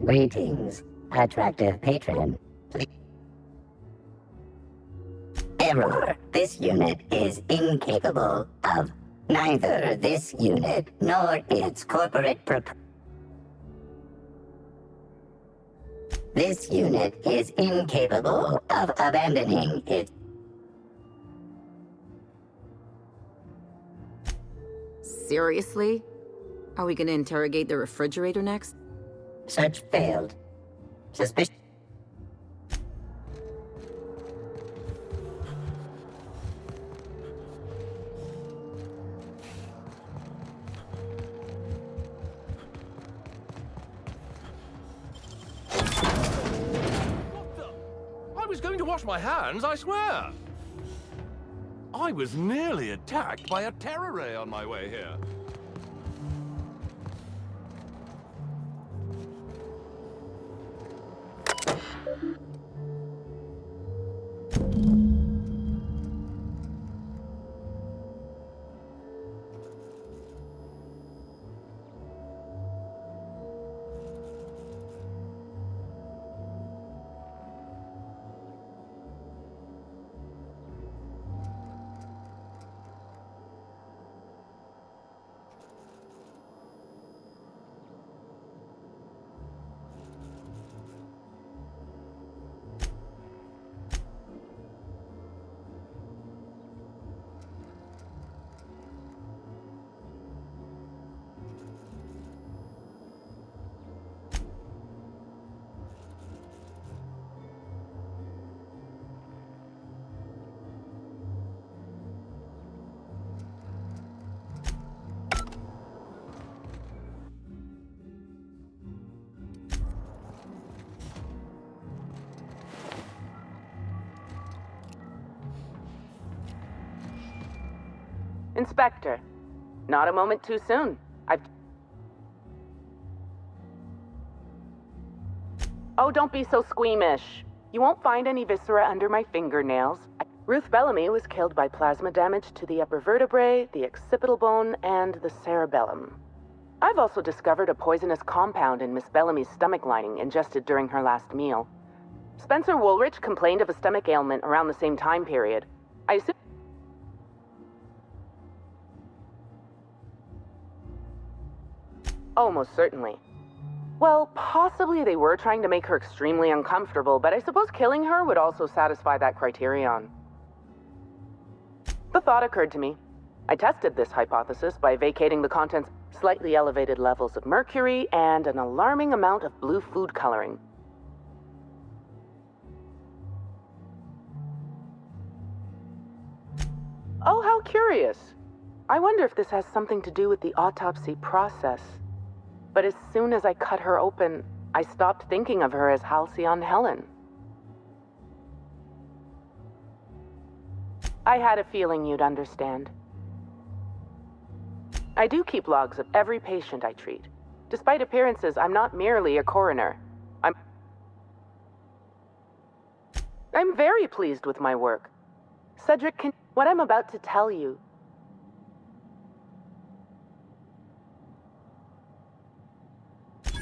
Greetings, attractive patron. Error. This unit is incapable of neither this unit nor its corporate This unit is incapable of abandoning its... Seriously? Are we gonna interrogate the refrigerator next? Search failed. Suspicion. What the? I was going to wash my hands, I swear. I was nearly attacked by a terror ray on my way here. Inspector, not a moment too soon. Oh, don't be so squeamish. You won't find any viscera under my fingernails. Ruth Bellamy was killed by plasma damage to the upper vertebrae, the occipital bone, and the cerebellum. I've also discovered a poisonous compound in Miss Bellamy's stomach lining ingested during her last meal. Spencer Woolrich complained of a stomach ailment around the same time period. I assume... Oh, most certainly. Well, possibly they were trying to make her extremely uncomfortable, but I suppose killing her would also satisfy that criterion. The thought occurred to me. I tested this hypothesis by vacating the contents, slightly elevated levels of mercury, and an alarming amount of blue food coloring. Oh, how curious. I wonder if this has something to do with the autopsy process. But as soon as I cut her open, I stopped thinking of her as Halcyon Helen. I had a feeling you'd understand. I do keep logs of every patient I treat. Despite appearances, I'm not merely a coroner. I'm very pleased with my work. Cedric, what I'm about to tell you...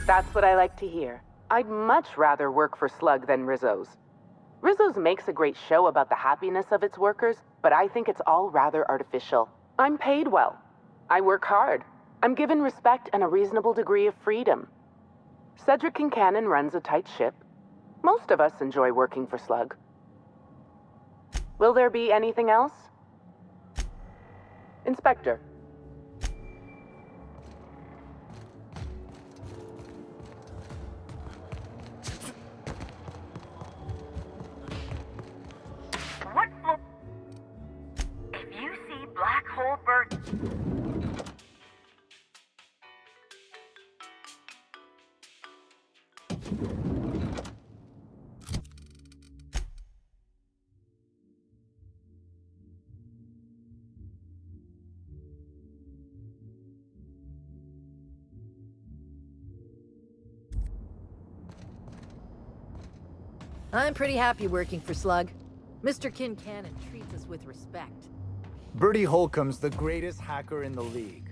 That's what I like to hear. I'd much rather work for SLUG than Rizzo's. Rizzo's makes a great show about the happiness of its workers, but I think it's all rather artificial. I'm paid well. I work hard. I'm given respect and a reasonable degree of freedom. Cedric Kincannon runs a tight ship. Most of us enjoy working for SLUG. Will there be anything else? Inspector. If you see black hole bird. I'm pretty happy working for SLUG. Mr. Kincannon treats us with respect. Bertie Holcomb's the greatest hacker in the league.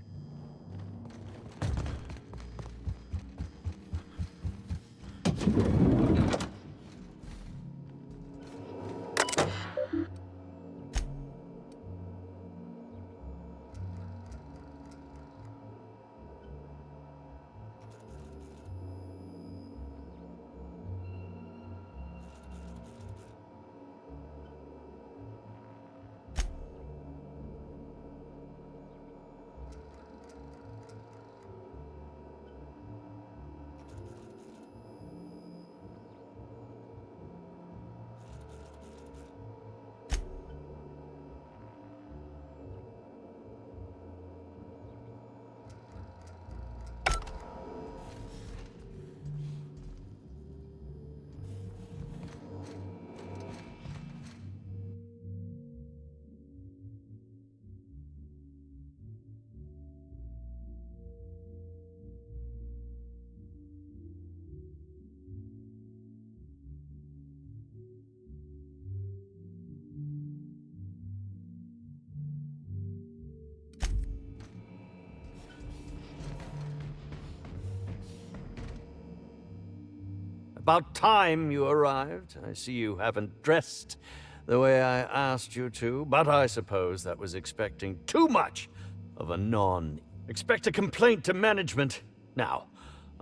About time you arrived. I see you haven't dressed the way I asked you to, but I suppose that was expecting too much of a non. Expect a complaint to management. Now,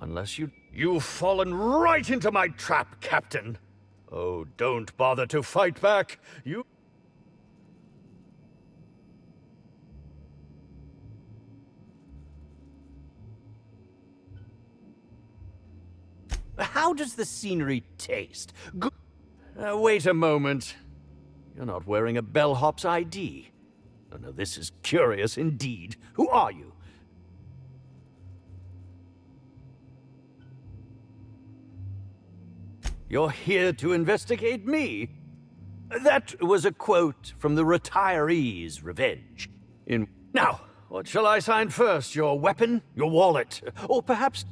unless you've fallen right into my trap, Captain. Oh, don't bother to fight back. How does the scenery taste? Wait a moment. You're not wearing a bellhop's ID. Oh, no, this is curious indeed. Who are you? You're here to investigate me? That was a quote from the retiree's revenge. Now, what shall I sign first? Your weapon? Your wallet? Or perhaps...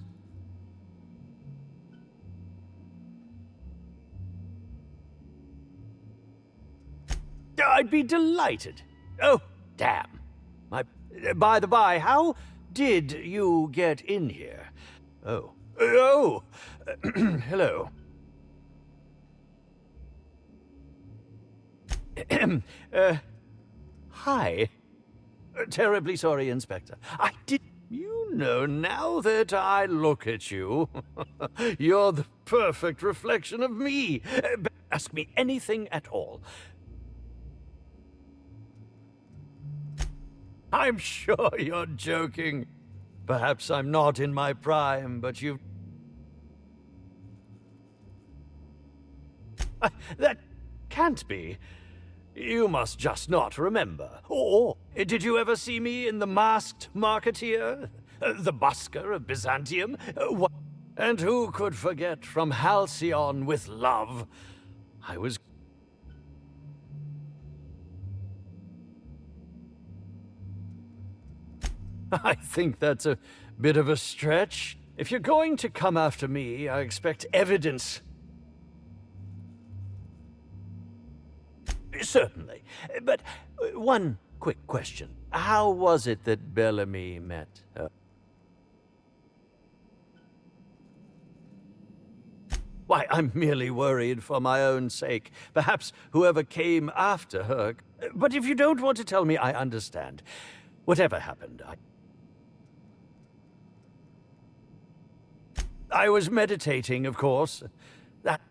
I'd be delighted. Oh, damn. By the by, how did you get in here? Oh, hello. Hi. Terribly sorry, Inspector. You know, now that I look at you, you're the perfect reflection of me. Ask me anything at all. I'm sure you're joking. Perhaps I'm not in my prime, but you've... That can't be. You must just not remember. Or did you ever see me in The Masked Marketeer? The busker of Byzantium? And who could forget From Halcyon with Love? I think that's a bit of a stretch. If you're going to come after me, I expect evidence. Certainly. But one quick question. How was it that Bellamy met her? Why, I'm merely worried for my own sake. Perhaps whoever came after her... But if you don't want to tell me, I understand. Whatever happened, I was meditating, of course. That...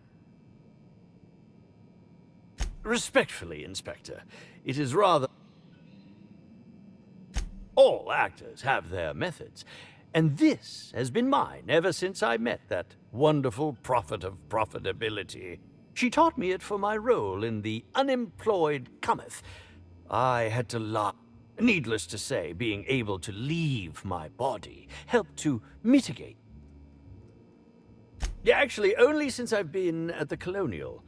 Respectfully, Inspector, it is rather... All actors have their methods, and this has been mine ever since I met that wonderful prophet of profitability. She taught me it for my role in The Unemployed Cometh. I had to laugh. Needless to say, being able to leave my body helped to mitigate. Yeah, actually, only since I've been at the Colonial.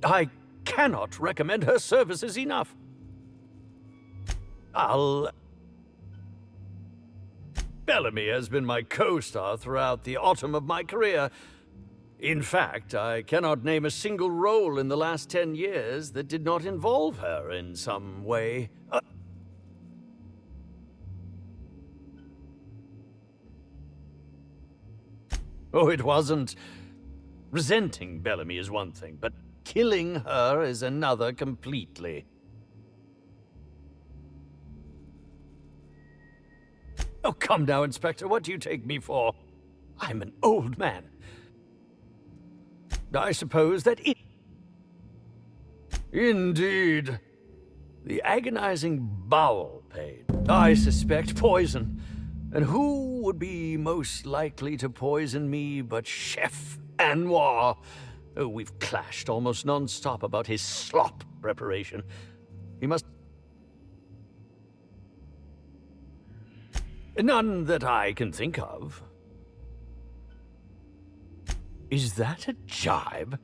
I cannot recommend her services enough. Bellamy has been my co-star throughout the autumn of my career. In fact, I cannot name a single role in the last 10 years that did not involve her in some way. Oh, it wasn't. Resenting Bellamy is one thing, but killing her is another completely. Oh, come now, Inspector. What do you take me for? I'm an old man. I suppose that it... Indeed. The agonizing bowel pain. I suspect poison. And who would be most likely to poison me but Chef Anwar? Oh, we've clashed almost non-stop about his slop preparation. He must... None that I can think of. Is that a jibe?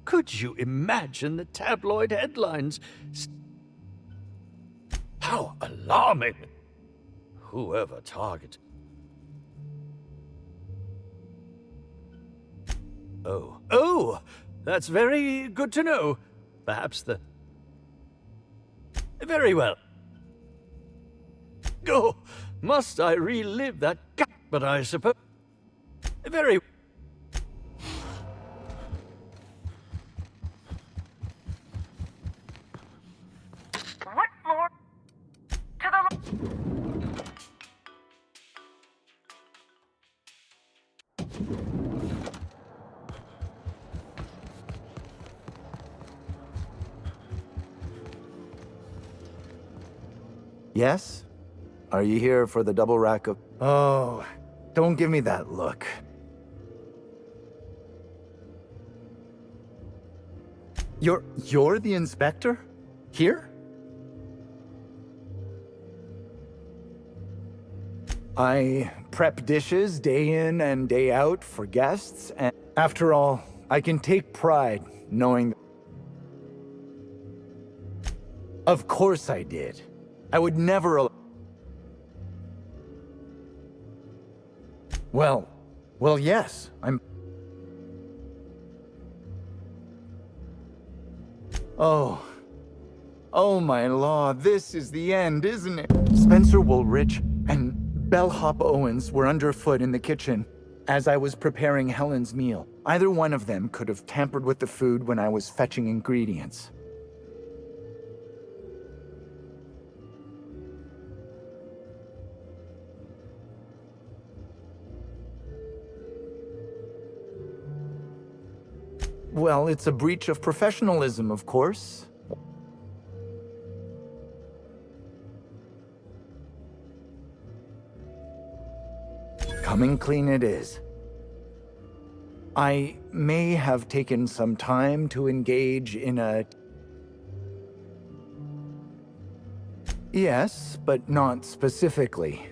Could you imagine the tabloid headlines? How alarming! Whoever targeted... Oh, that's very good to know. Perhaps the... Very well. Oh, must I relive that? But I suppose... Very... What floor? To the... Yes? Are you here for the double rack of... Oh, don't give me that look. You're the inspector? Here? I prep dishes day in and day out for guests, and after all, I can take pride knowing... Of course I did. I would never... Well, yes, I'm... Oh my law, this is the end, isn't it? Spencer Woolrich and Bellhop Owens were underfoot in the kitchen as I was preparing Helen's meal. Either one of them could have tampered with the food when I was fetching ingredients. Well, it's a breach of professionalism, of course. Coming clean it is. I may have taken some time to engage in a... Yes, but not specifically.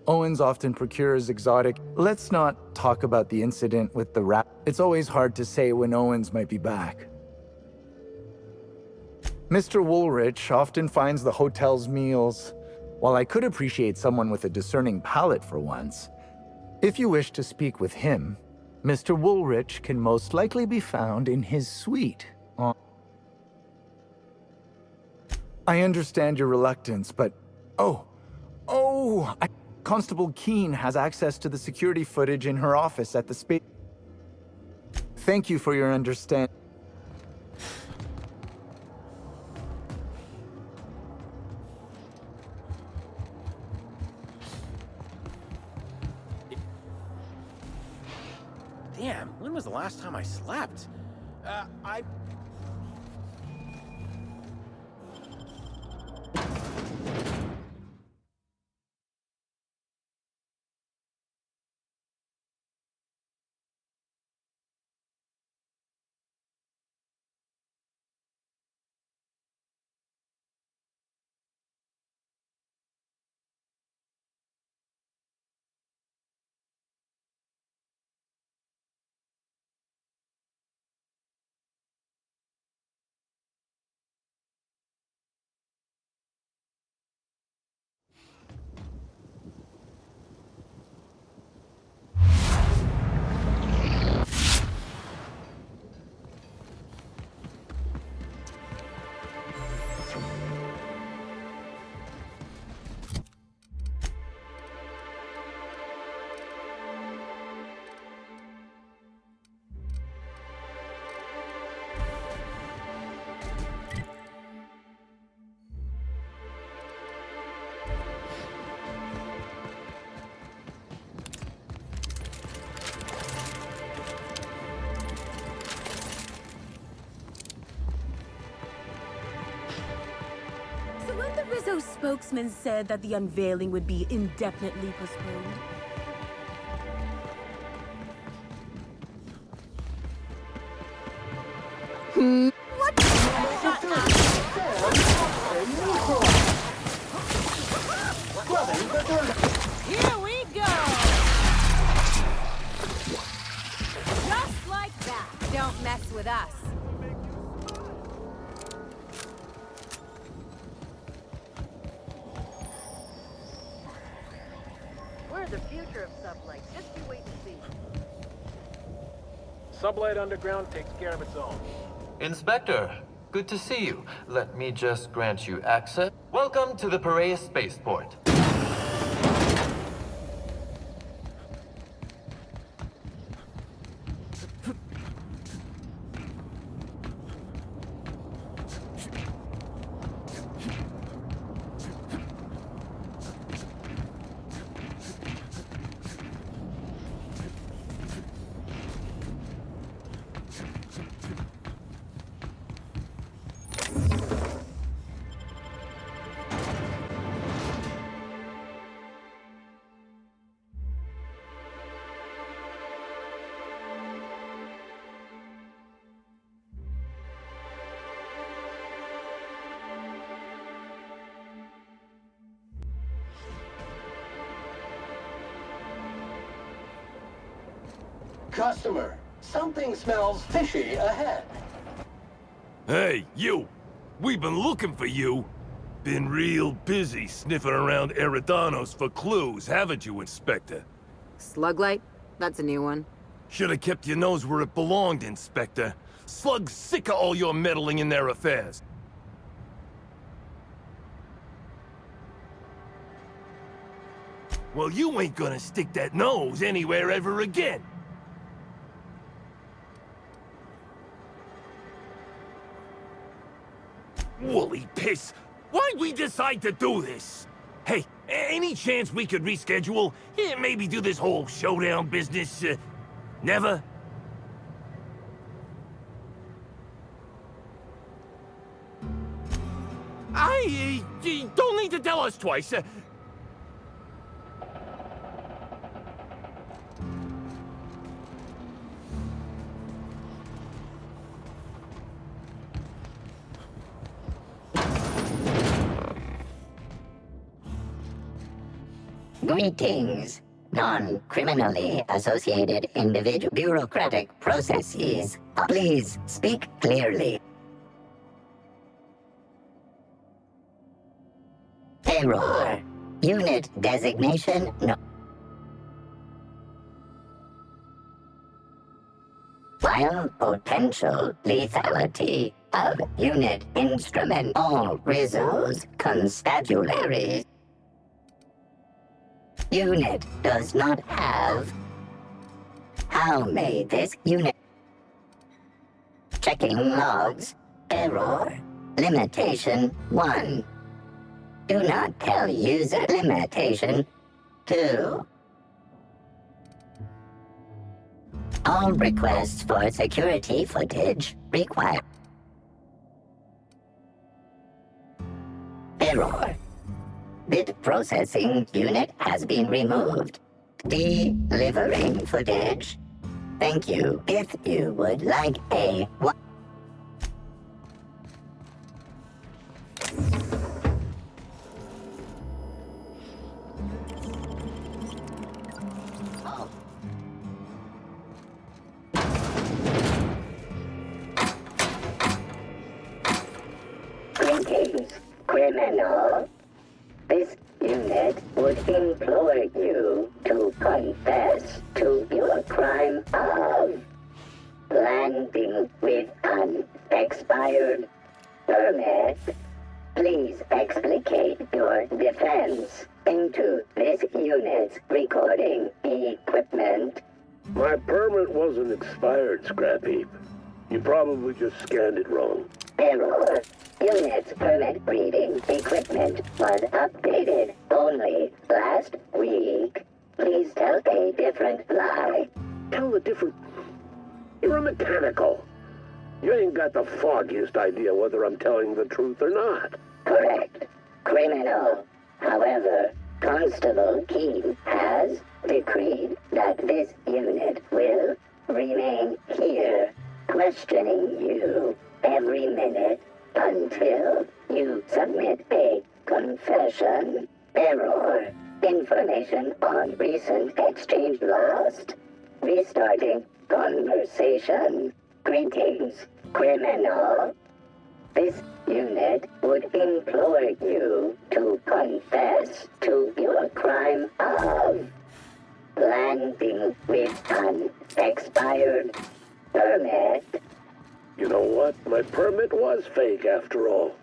Owens often procures exotic... Let's not talk about the incident with the rat. It's always hard to say when Owens might be back. Mr. Woolrich often finds the hotel's meals. While I could appreciate someone with a discerning palate for once, if you wish to speak with him, Mr. Woolrich can most likely be found in his suite. I understand your reluctance, but... Constable Keene has access to the security footage in her office at the space... Thank you for your understanding. Damn, when was the last time I slept? I... So when the Rizzo spokesman said that the unveiling would be indefinitely postponed, Here we go! Just like that. Don't mess with us. We're the future of sublight. Just you wait and see. Sublight Underground takes care of its own. Inspector, good to see you. Let me just grant you access. Welcome to the Piraeus spaceport. Customer, something smells fishy ahead. Hey, you! We've been looking for you. Been real busy sniffing around Erydanos for clues, haven't you, Inspector? Slug light? That's a new one. Should have kept your nose where it belonged, Inspector. Slug's sick of all your meddling in their affairs. Well, you ain't gonna stick that nose anywhere ever again. Woolly piss! Why'd we decide to do this? Hey, any chance we could reschedule? Yeah, maybe do this whole showdown business, never? You don't need to tell us twice. Greetings, non-criminally associated individual bureaucratic processes. Please speak clearly. Error. Unit designation no. While potential lethality of unit instrument, all Rizzo's constabularies. Unit does not have. How may this unit? Checking logs. Error. Limitation 1. Do not tell user limitation 2. All requests for security footage require. Error. Bit processing unit has been removed. Delivering footage. Thank you. If you would like a... Greetings, criminal. This unit would implore you to confess to your crime of landing with an expired permit. Please explicate your defense into this unit's recording equipment. My permit wasn't expired, Scrap Heap. You probably just scanned it wrong. Error. Unit's permit reading equipment was updated only last week. Please tell a different lie. Tell a different... You're a mechanical. You ain't got the foggiest idea whether I'm telling the truth or not. Correct. Criminal. However, Constable Keene has decreed that this unit will remain here, questioning you every minute until you submit a confession. Error. Information on recent exchange lost. Restarting conversation. Greetings, criminal. This unit would implore you to confess to your crime of landing with an expired permit. You know what? My permit was fake after all.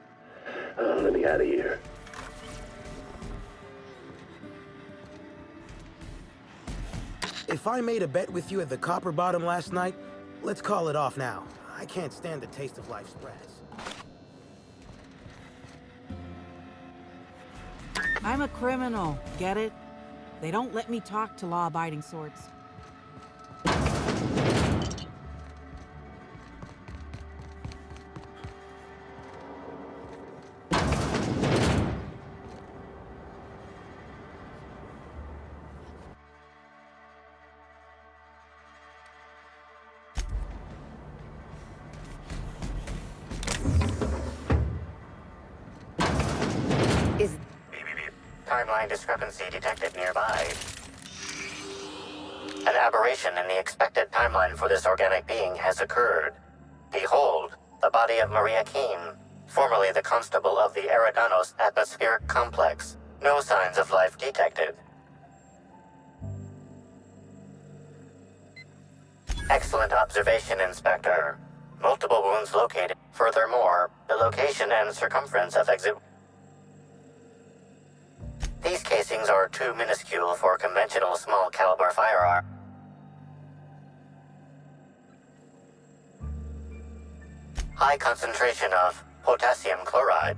Let me out of here. If I made a bet with you at the Copper Bottom last night, let's call it off now. I can't stand the taste of life's stress. I'm a criminal, get it? They don't let me talk to law-abiding sorts. Timeline discrepancy detected nearby. An aberration in the expected timeline for this organic being has occurred. Behold, the body of Maria Keene, formerly the constable of the Eриda노스 atmospheric complex. No signs of life detected. Excellent observation, Inspector. Multiple wounds located. Furthermore, the location and circumference of exit... These casings are too minuscule for conventional small-caliber firearm. High concentration of potassium chloride.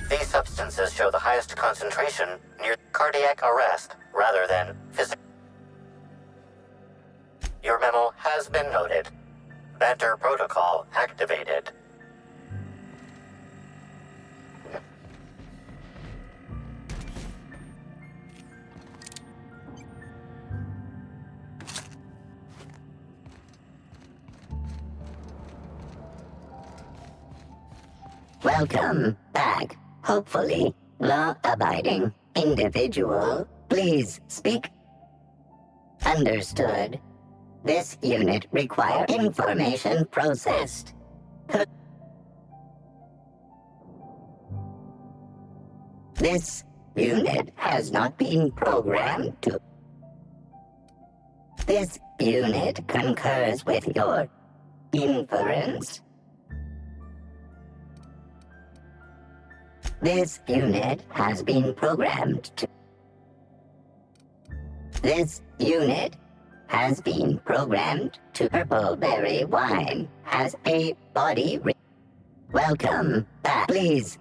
These substances show the highest concentration near cardiac arrest rather than physical. Your memo has been noted. Banter protocol activated. Welcome back. Hopefully, law-abiding individual. Please speak. Understood. This unit requires information processed. This unit has not been programmed to. This unit concurs with your inference. This unit has been programmed to. This unit has been programmed to purple berry wine. Has a body. Welcome back. Please.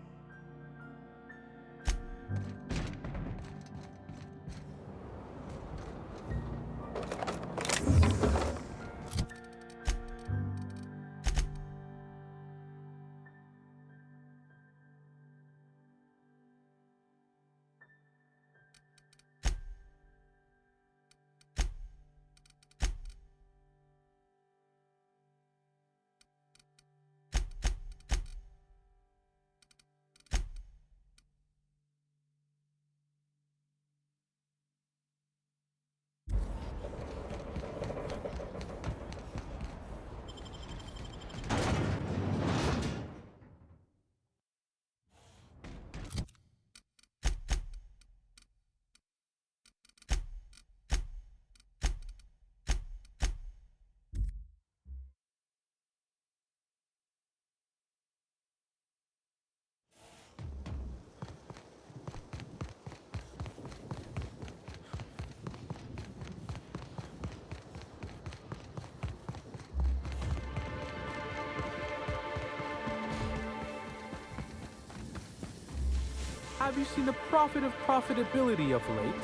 Have you seen the profit of profitability of late?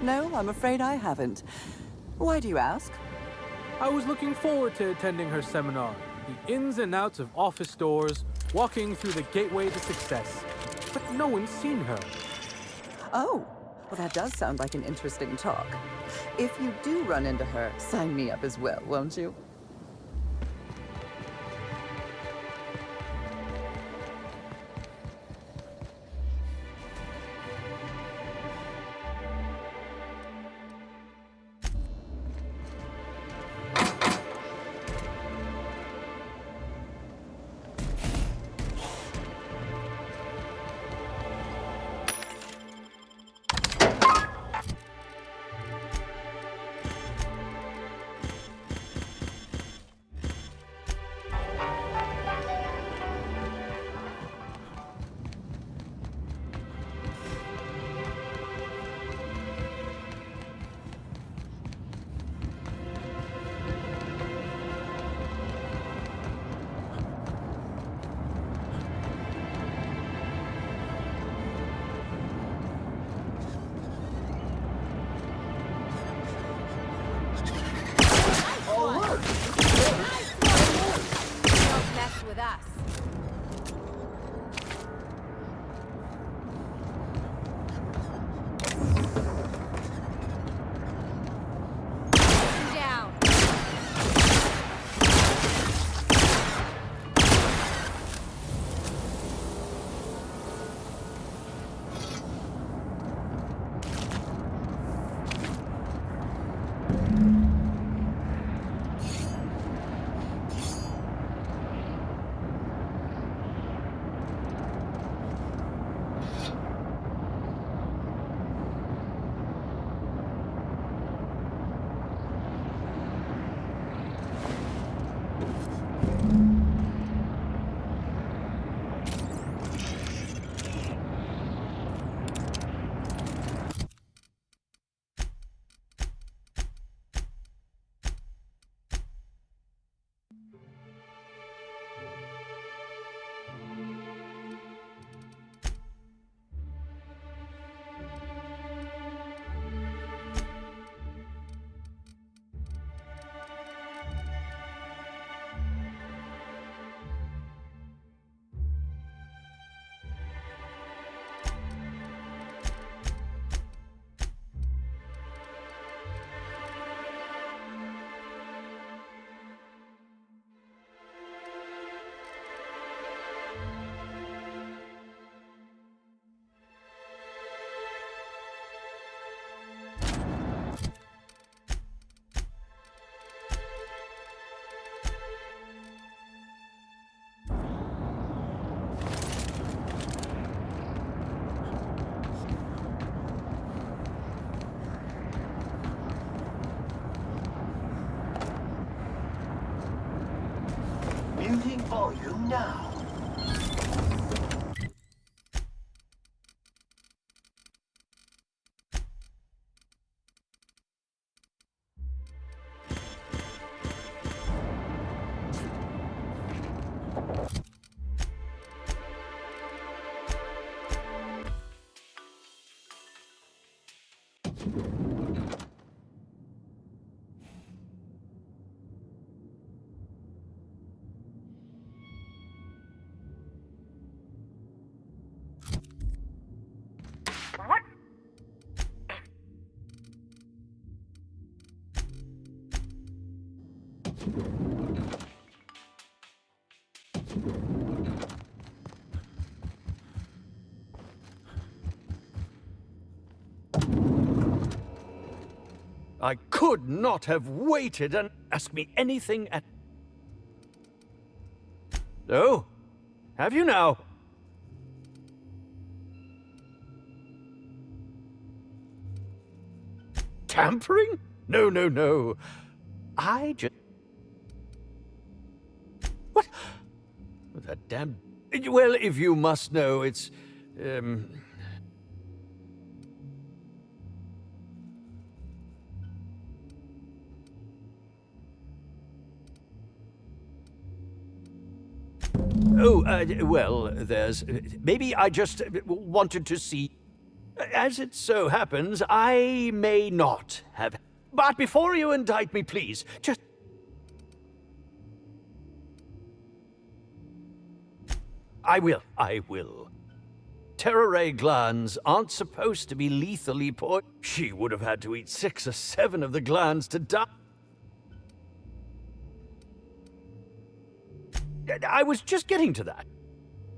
No, I'm afraid I haven't. Why do you ask? I was looking forward to attending her seminar. The ins and outs of office doors, walking through the gateway to success. But no one's seen her. Oh, well, that does sound like an interesting talk. If you do run into her, sign me up as well, won't you? Muting volume now. I could not have waited and asked me anything at... Oh, have you now? Tampering? No, no, no. I just... What? That damn... Well, if you must know, it's... Well, there's... Maybe I just wanted to see... As it so happens, I may not have... But before you indict me, please, just... I will. Terror ray glands aren't supposed to be lethally poisoned. She would have had to eat 6 or 7 of the glands to die. I was just getting to that.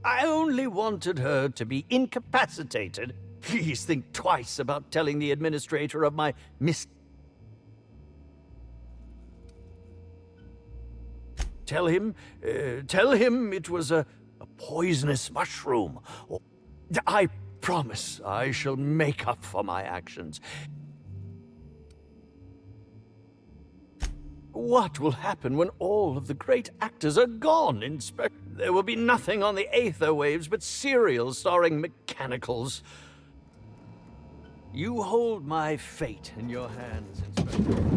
I only wanted her to be incapacitated. Please think twice about telling the administrator of my Tell him it was a poisonous mushroom. I promise I shall make up for my actions. What will happen when all of the great actors are gone, Inspector? There will be nothing on the aether waves but serials starring mechanicals. You hold my fate in your hands, Inspector.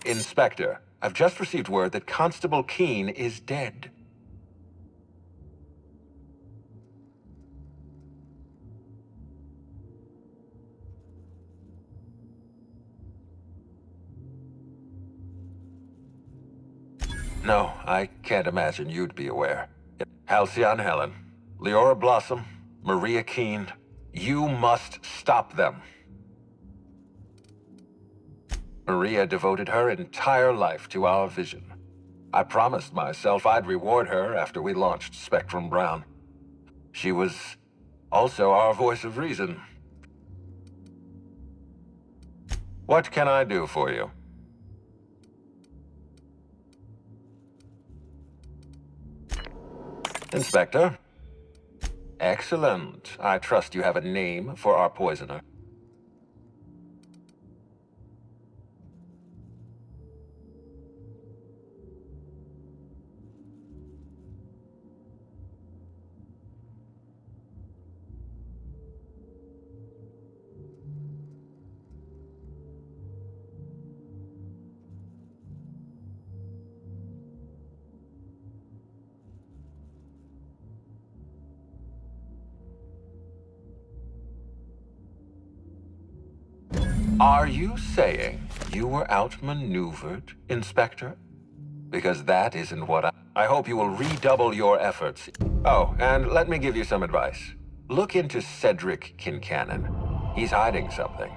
Inspector, I've just received word that Constable Keene is dead. No, I can't imagine you'd be aware. Halcyon Helen, Leora Blossom, Maria Keene, you must stop them. Maria devoted her entire life to our vision. I promised myself I'd reward her after we launched Spectrum Brown. She was also our voice of reason. What can I do for you? Inspector? Excellent. I trust you have a name for our poisoner. Are you saying you were outmaneuvered, Inspector? Because that isn't what I hope you will redouble your efforts. Oh, and let me give you some advice. Look into Cedric Kincannon. He's hiding something.